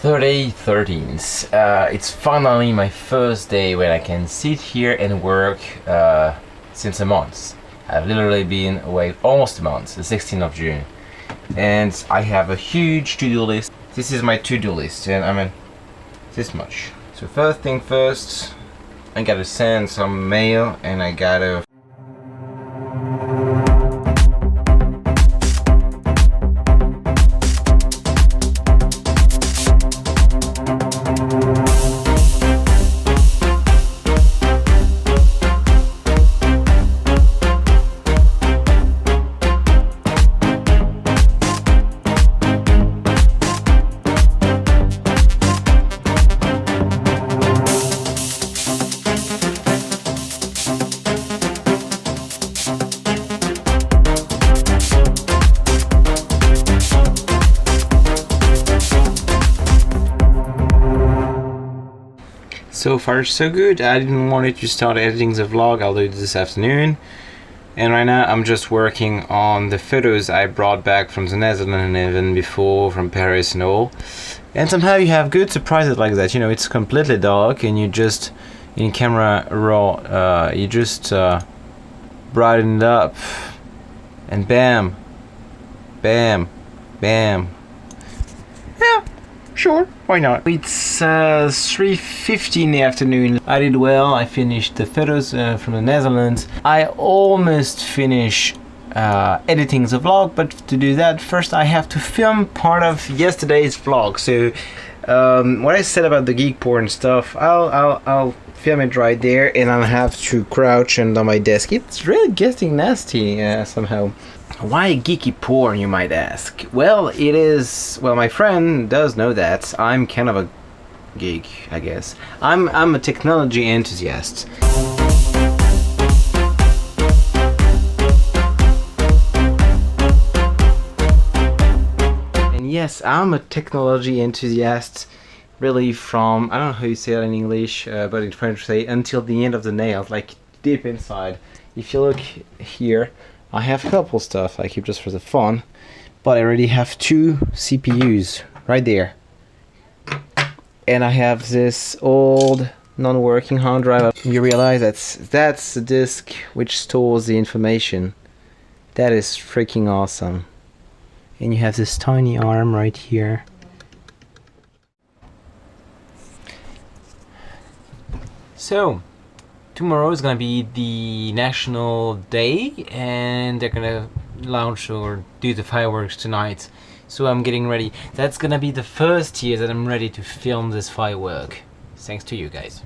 Thursday 13th. It's finally my first day when I can sit here and work since a month. I've literally been away almost a month, the 16th of June. And I have a huge to-do list. This is my to-do list, and I mean, this much. So first thing first, I gotta send some mail and I gotta So far so good. I didn't want it to start editing the vlog. I'll do it this afternoon. And right now I'm just working on the photos I brought back from the Netherlands and even before from Paris and all. And somehow you have good surprises like that. You know, it's completely dark and you just in camera raw you just brighten it up and bam, bam, bam. Yeah. Sure, why not? It's 3:50 in the afternoon. I did well. I finished the photos from the Netherlands. I almost finished editing the vlog, but to do that, first I have to film part of yesterday's vlog. So what I said about the geek porn stuff, I'll film it right there, and I'll have to crouch under my desk. It's really getting nasty somehow. Why geeky porn, you might ask? Well, it is... Well, my friend does know that. I'm kind of a geek, I guess. I'm a technology enthusiast. And yes, I'm a technology enthusiast, really from... I don't know how you say that in English, but in French say until the end of the nails, like deep inside. If you look here, I have a couple stuff I keep just for the fun, but I already have 2 CPUs right there. And I have this old non-working hard drive. You realize that's the disk which stores the information. That is freaking awesome. And you have this tiny arm right here. So tomorrow is gonna be the national day, and they're gonna launch or do the fireworks tonight. So I'm getting ready. That's gonna be the first year that I'm ready to film this firework. Thanks to you guys.